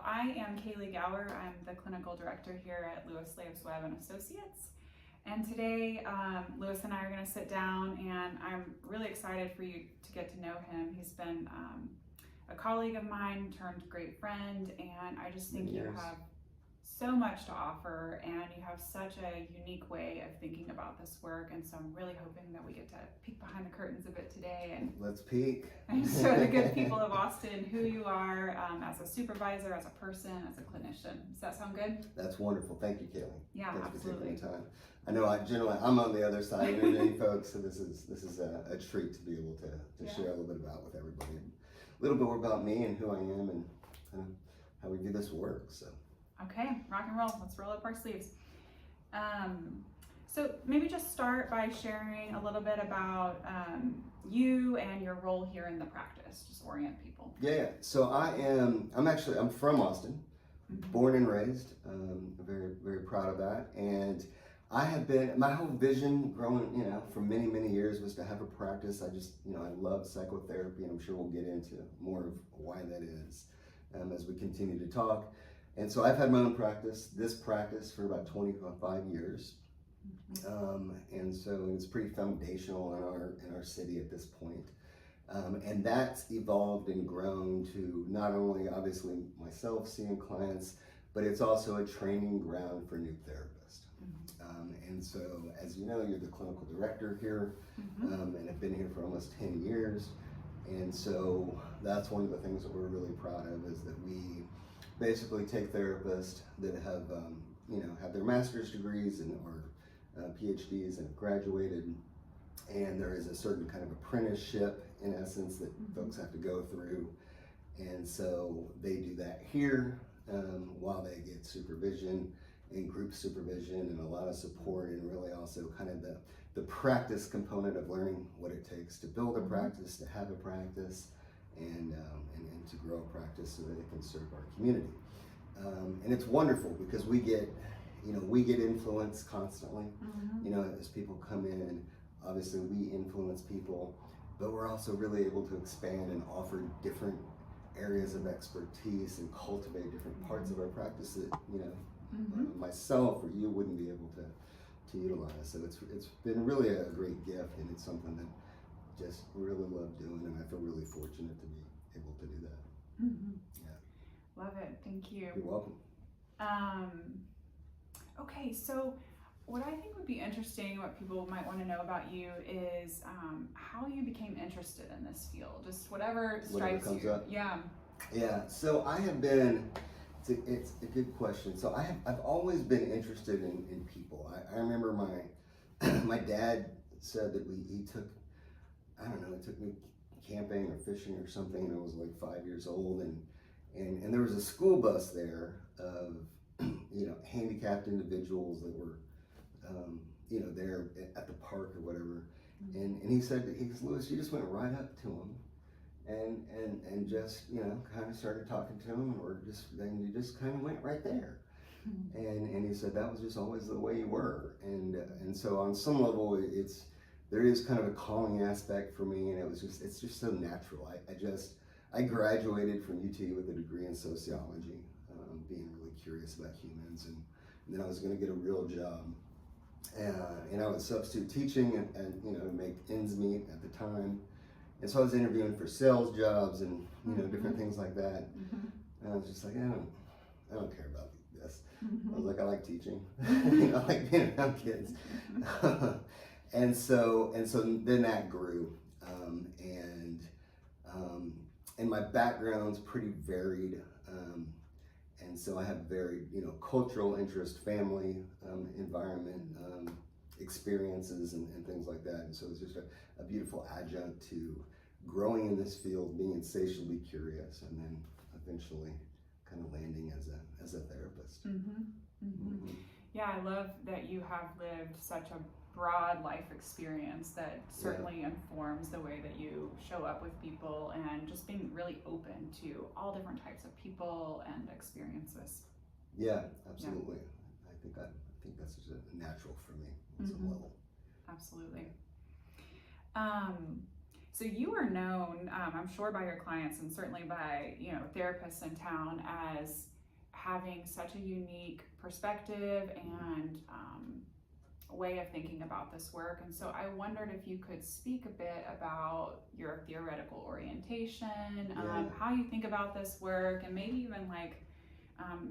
I am Kalee Gower. I'm the clinical director here at Louis Laves-Webb Associates. And today, Louis and I are going to sit down, and I'm really excited for you to get to know him. He's been a colleague of mine, turned great friend, and I just think you have so much to offer, and you have such a unique way of thinking about this work. And so I'm really hoping that we get to peek behind the curtains a bit today and let's peek and show the good people of Austin who you are as a supervisor, as a person, as a clinician. Does that sound good? That's wonderful. Thank you, Kalee. Yeah, Thanks absolutely. for taking the time. I know I'm on the other side of interviewing folks, so this is a treat to be able to share a little bit about with everybody, a little bit more about me and who I am and kind of how we do this work. So. Okay, rock and roll. Let's roll up our sleeves. So maybe just start by sharing a little bit about you and your role here in the practice. Just orient people. Yeah. So I'm from Austin, born and raised. Very, very proud of that. And I have been, my whole vision growing, for many, many years was to have a practice. I love psychotherapy, and I'm sure we'll get into more of why that is as we continue to talk. And so I've had my own practice, this practice, for about 25 years. And so it's pretty foundational in our city at this point. And that's evolved and grown to not only obviously myself seeing clients, but it's also a training ground for new therapists. And so, as you know, you're the clinical director here, and have been here for almost 10 years. And so that's one of the things that we're really proud of, is that we basically take therapists that have, have their master's degrees or PhDs and have graduated, and there is a certain kind of apprenticeship, in essence, that folks have to go through. And so they do that here while they get supervision and group supervision and a lot of support, and really also kind of the practice component of learning what it takes to build a practice, to have a practice, and to grow a practice so that it can serve our community. And it's wonderful because we get influence constantly. As people come in, obviously we influence people, but we're also really able to expand and offer different areas of expertise and cultivate different parts of our practice that, myself or you wouldn't be able to utilize. So it's been really a great gift, and it's something that just really love doing, and I feel really fortunate to be able to do that. Yeah. Love it. Thank you. You're welcome. Okay, so what I think would be interesting, what people might want to know about you, is how you became interested in this field. Just whatever strikes comes you. up. Yeah. Yeah. So I have been. It's a good question. So I've always been interested in people. I remember my dad said that he took me camping or fishing or something, and I was like 5 years old, and there was a school bus there of handicapped individuals that were there at the park or whatever, and he said, Louis, you just went right up to him and just kind of started talking to him, then you just kind of went right there. And he said that was just always the way you were, and so on some level there is kind of a calling aspect for me, and it's just so natural. I graduated from UT with a degree in sociology, being really curious about humans, and then I was going to get a real job, and I was substitute teaching and to make ends meet at the time. And so I was interviewing for sales jobs and different things like that. And I was just like, I don't care about this. I was like, I like teaching. I like being around kids. and so then that grew, and my background's pretty varied. And so I have very cultural interest, family, environment, experiences, and things like that. And so it's just a beautiful adjunct to growing in this field, being insatiably curious, and then eventually kind of landing as a therapist. Yeah, I love that you have lived such a broad life experience that certainly informs the way that you show up with people, and just being really open to all different types of people and experiences. Yeah, absolutely. Yeah. I think that's just a natural for me on some level. Absolutely. So you are known, I'm sure by your clients and certainly by therapists in town, as having such a unique perspective and way of thinking about this work. And so I wondered if you could speak a bit about your theoretical orientation, how you think about this work, and maybe even like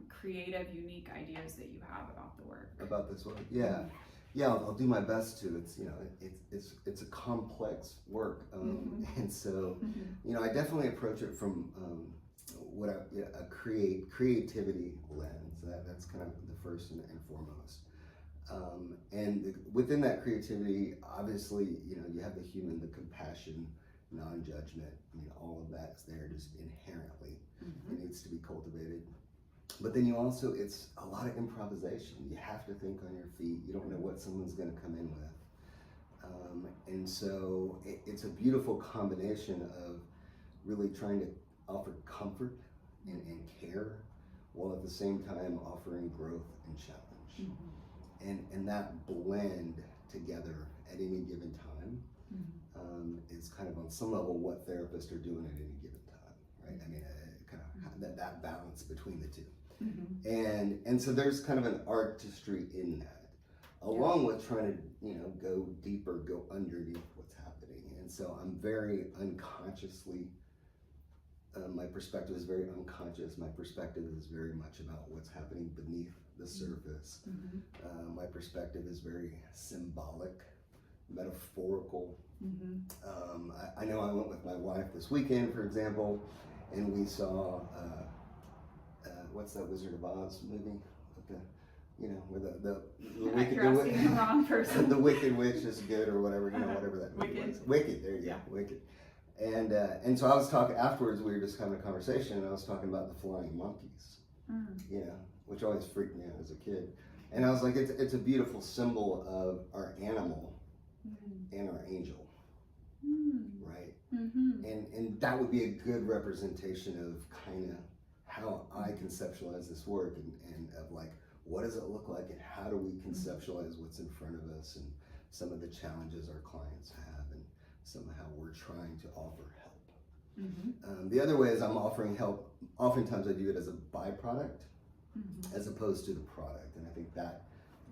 creative, unique ideas that you have about the work. About this work, yeah. Yeah, I'll do my best to. It's, you know, it's a complex work, and so, you know, I definitely approach it from a creativity lens. That's kind of the first and foremost. Within that creativity, obviously, you know, you have the human, the compassion, non-judgment. I mean, all of that's there just inherently. It needs to be cultivated. But then you also, it's a lot of improvisation. You have to think on your feet. You don't know what someone's going to come in with. And so it's a beautiful combination of really trying to offer comfort and care, while at the same time offering growth and challenge. And that blend together at any given time is kind of on some level what therapists are doing at any given time, right? I mean, kind of that balance between the two. And so there's kind of an artistry in that, along with trying to, you know, go deeper, go underneath what's happening. And so I'm very unconsciously, my perspective is very unconscious. My perspective is very much about what's happening beneath the surface. My perspective is very symbolic, metaphorical. I know I went with my wife this weekend, for example, and we saw what's that Wizard of Oz movie? With the, you know, where the wicked, the wrong person. The Wicked Witch is good, or whatever, you know, whatever that movie was. Wicked, there you go, Wicked. And so I was talking afterwards. We were just having a conversation, and I was talking about the flying monkeys, you know, which always freaked me out as a kid. And I was like, it's a beautiful symbol of our animal and our angel, right? And that would be a good representation of kind of how I conceptualize this work, and of like, what does it look like, and how do we conceptualize what's in front of us, and some of the challenges our clients have, and somehow we're trying to offer help. The other way is I'm offering help. Oftentimes I do it as a byproduct as opposed to the product, and I think that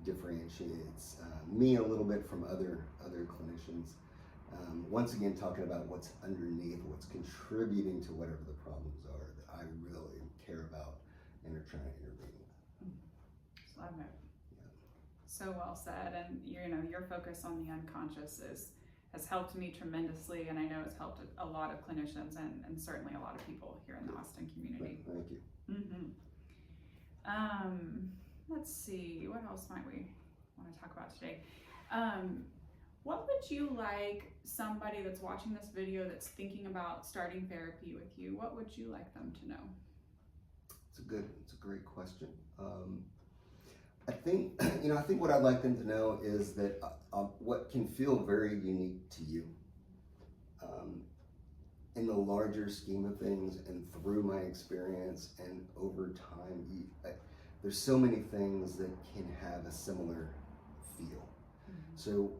differentiates me a little bit from other clinicians. Once again, talking about what's underneath, what's contributing to whatever the problems are that I really care about and are trying to intervene with. Love it. So well said. And you know, your focus on the unconscious has helped me tremendously, and I know it's helped a lot of clinicians and certainly a lot of people here in the Austin community. Thank you. Let's see, what else might we want to talk about today? What would you like somebody that's watching this video that's thinking about starting therapy with you, what would you like them to know? It's a great question. I think what I'd like them to know is that what can feel very unique to you, in the larger scheme of things and through my experience and over time, there's so many things that can have a similar feel. So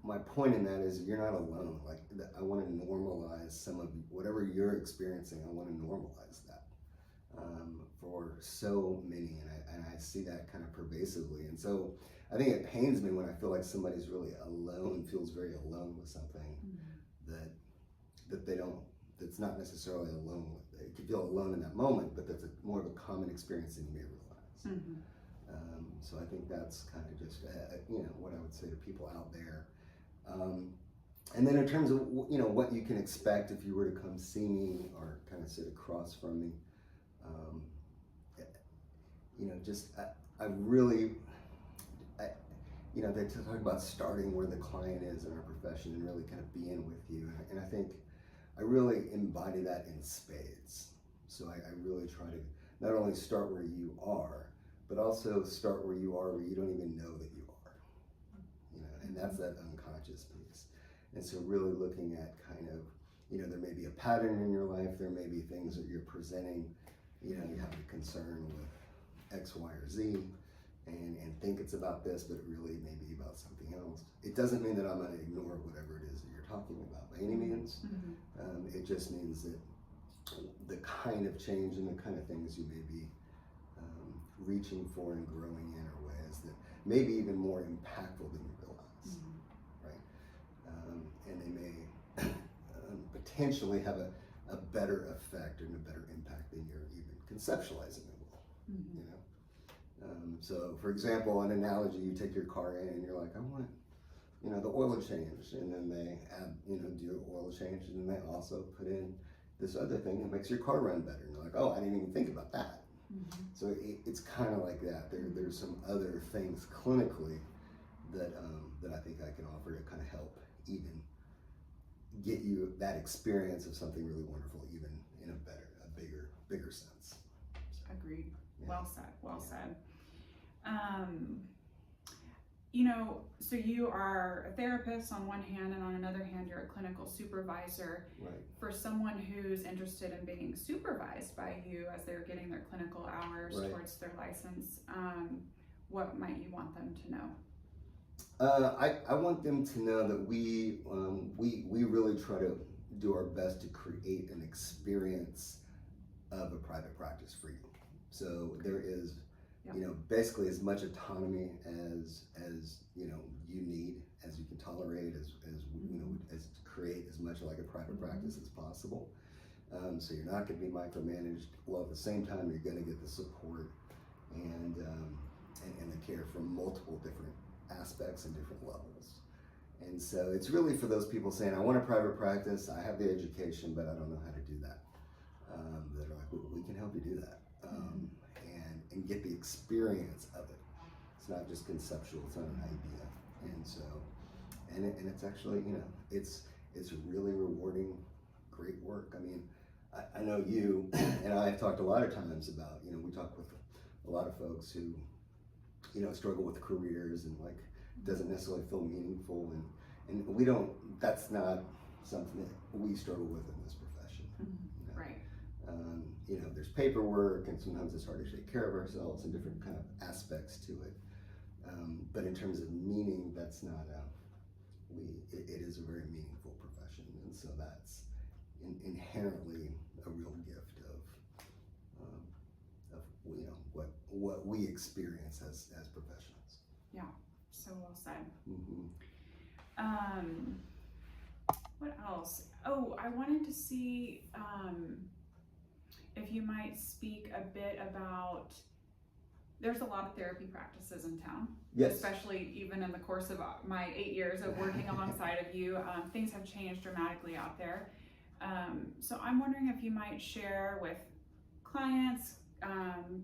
my point in that is you're not alone. Like, I want to normalize some of whatever you're experiencing. I want to normalize that for so many, and I see that kind of pervasively. And so I think it pains me when I feel like somebody's really alone, feels very alone with something that they don't. That's not necessarily alone with. They can feel alone in that moment, but that's more of a common experience than you may realize. So I think that's kind of just you know, what I would say to people out there. And then in terms of, you know, what you can expect if you were to come see me or kind of sit across from me, you know, just I really, you know, they talk about starting where the client is in our profession and really kind of being with you, and I think I really embody that in spades. So I really try to not only start where you are, but also start where you are where you don't even know that you are, you know, and that's that unconscious piece. And so really looking at kind of, you know, there may be a pattern in your life, there may be things that you're presenting, you know, you have a concern with X, Y, or Z, and think it's about this, but it really may be about something else. It doesn't mean that I'm going to ignore whatever it is that you're talking about by any means. It just means that the kind of change and the kind of things you may be reaching for and growing in are ways that may be even more impactful than you realize, right? And they may potentially have a better effect and a better impact than you're even conceptualizing it will, you know? So for example, an analogy, you take your car in and you're like, I want, you know, the oil change, and then they add, you know, do your oil change, and then they also put in this other thing that makes your car run better. And you're like, oh, I didn't even think about that. So it's kind of like that. There's some other things clinically that that I think I can offer to kind of help even get you that experience of something really wonderful, even in a bigger sense. Agreed. Yeah. Well said. Well said. You know, so you are a therapist on one hand, and on another hand, you're a clinical supervisor. Right. For someone who's interested in being supervised by you as they're getting their clinical hours Right. towards their license, what might you want them to know? I want them to know that we really try to do our best to create an experience of a private practice for you. So there is, you know, basically as much autonomy as you know you need, as you can tolerate, as you know, as to create as much like a private practice as possible. So you're not going to be micromanaged, while at the same time you're going to get the support and the care from multiple different aspects and different levels. And so it's really for those people saying, I want a private practice, I have the education, but I don't know how to do that. That are like, we can help you do that. And get the experience of it. It's not just conceptual, it's not an idea. And so, and it's actually, you know, it's really rewarding, great work. I mean, I know you and I have talked a lot of times about, you know, we talk with a lot of folks who, you know, struggle with careers and like doesn't necessarily feel meaningful, and we don't, that's not something that we struggle with in this profession. You know? Right. You know, there's paperwork, and sometimes it's hard to take care of ourselves and different kind of aspects to it. But in terms of meaning, that's not it is a very meaningful profession, and so that's inherently a real gift of you know what we experience as professionals. Yeah, so well said. Mm-hmm. What else? Oh, I wanted to see if you might speak a bit about, there's a lot of therapy practices in town. Yes. Especially even in the course of my 8 years of working alongside of you, things have changed dramatically out there. So I'm wondering if you might share with clients,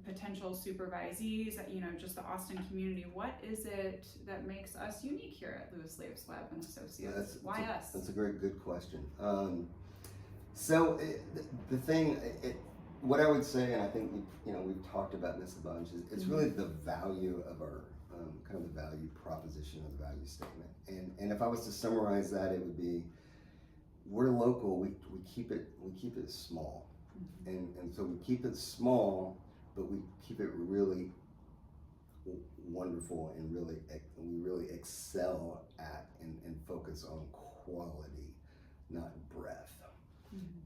potential supervisees, you know, just the Austin community, what is it that makes us unique here at Louis Laves-Webb and Associates? Why us? That's a very good question. So the thing, what I would say, and I think we've talked about this a bunch, is it's really the value of our kind of the value proposition or the value statement. And if I was to summarize that, it would be, we're local. We keep it small, and so we keep it small, but we keep it really wonderful, and we really excel at and focus on quality, not breadth.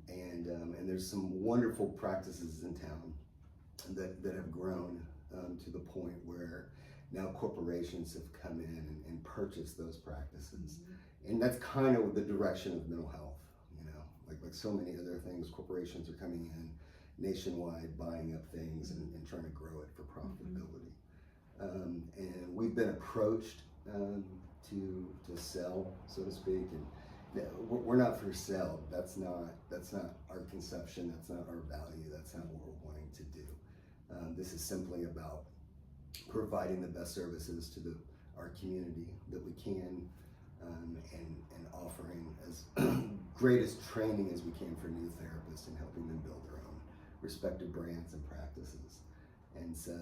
And there's some wonderful practices in town that have grown to the point where now corporations have come in and purchased those practices. And that's kind of the direction of mental health, you know, like so many other things. Corporations are coming in nationwide, buying up things and trying to grow it for profitability. And we've been approached to sell, so to speak, and we're not for sale. That's not our conception. That's not our value. That's not what we're wanting to do. This is simply about providing the best services to our community that we can, and offering as great as training as we can for new therapists and helping them build their own respective brands and practices. And so,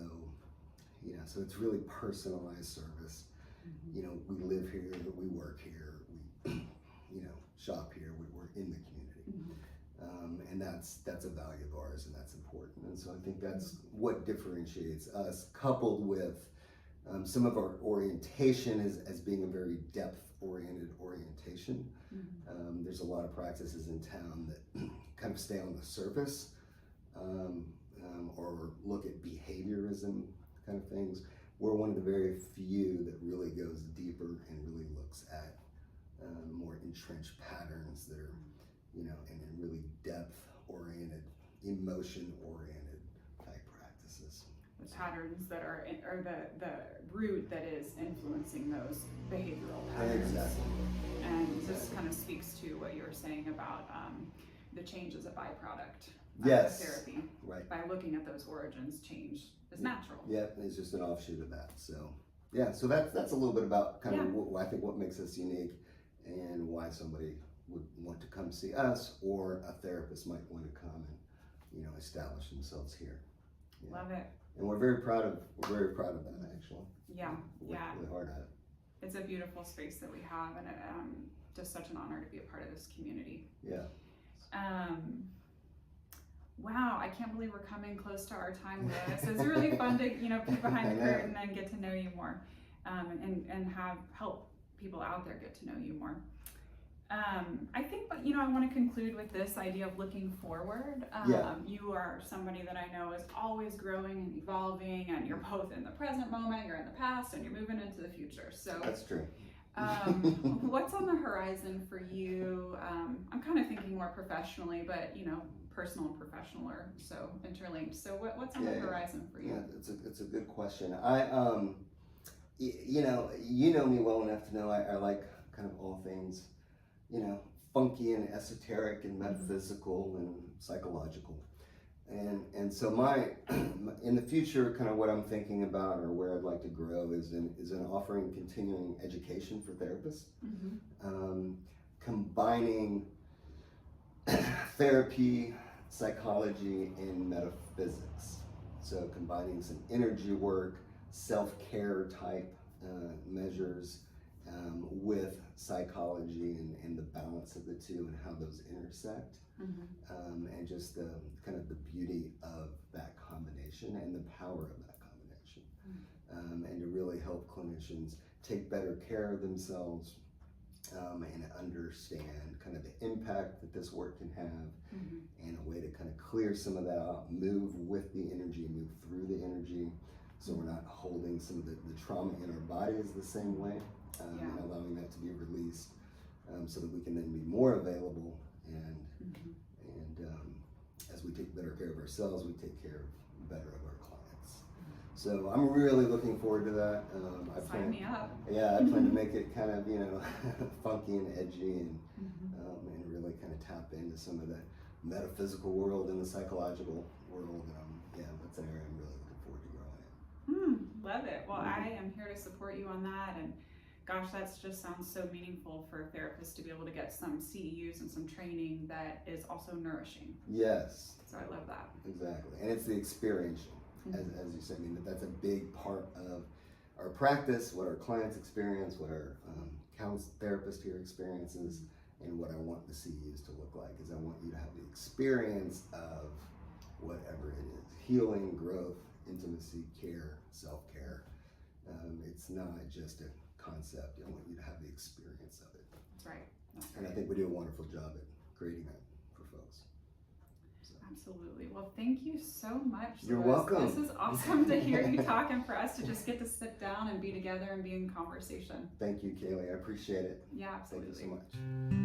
you know, so it's really personalized service. You know, we live here, we work here, we you know, shop here, we're in the community. And that's a value of ours, and that's important. And so I think that's what differentiates us, coupled with some of our orientation as being a very depth-oriented orientation. There's a lot of practices in town that kind of stay on the surface, or look at behaviorism kind of things. We're one of the very few that really goes deeper and really looks at more entrenched patterns that are, and really depth-oriented, emotion-oriented type practices. The patterns that are the root that is influencing those behavioral patterns. Exactly. And this kind of speaks to what you were saying about the change as a byproduct of Yes. therapy. Right. By looking at those origins, change is natural. Yeah, it's just an offshoot of that. So yeah, so that's a little bit about kind of I think what makes us unique and why somebody would want to come see us, or a therapist might want to come and establish themselves here. Yeah. Love it. And we're very proud of that, actually. Yeah, we work really hard at it. It's a beautiful space that we have, and just such an honor to be a part of this community. Yeah. Wow, I can't believe we're coming close to our time, Louis. It's really fun to peek behind the curtain and get to know you more, and help people out there get to know you more. I think, I want to conclude with this idea of looking forward. You are somebody that I know is always growing and evolving, and you're both in the present moment, you're in the past, and you're moving into the future. So that's true. What's on the horizon for you? I'm kind of thinking more professionally, but personal and professional are so interlinked. So what's on the horizon for you? Yeah, it's a good question. I you know me well enough to know I like kind of all things, funky and esoteric and metaphysical and psychological. And so in the future, kind of what I'm thinking about, or where I'd like to grow, is in offering continuing education for therapists, combining therapy, psychology, and metaphysics. So combining some energy work, self-care type measures with psychology and the balance of the two and how those intersect. And just the kind of the beauty of that combination and the power of that combination, and to really help clinicians take better care of themselves, and understand kind of the impact that this work can have, and a way to kind of clear some of that out, move with the energy, move through the energy, so we're not holding some of the trauma in our bodies the same way, and allowing that to be released, so that we can then be more available, and as we take better care of ourselves, we take care better of our clients. So I'm really looking forward to that. Sign me up. Yeah, I plan to make it kind of funky and edgy, and really kind of tap into some of the metaphysical world and the psychological world. That's an area I'm really looking forward to growing in. Love it. Well, I am here to support you on that, and gosh, that just sounds so meaningful for therapists to be able to get some CEUs and some training that is also nourishing. Yes. So I love that. Exactly, and it's the experiential, as you said. That's a big part of our practice, what our clients experience, what our therapist here experiences, and what I want the CEUs to look like is I want you to have the experience of whatever it is: healing, growth, intimacy, care, self-care. It's not just a concept. I want you to have the experience of it. That's right. And I think we do a wonderful job at creating that for folks. So. Absolutely. Well, thank you so much, You're Louis. welcome. This is awesome to hear you talk, and for us to just get to sit down and be together and be in conversation. Thank you, Kalee. I appreciate it. Yeah, absolutely. Thank you so much.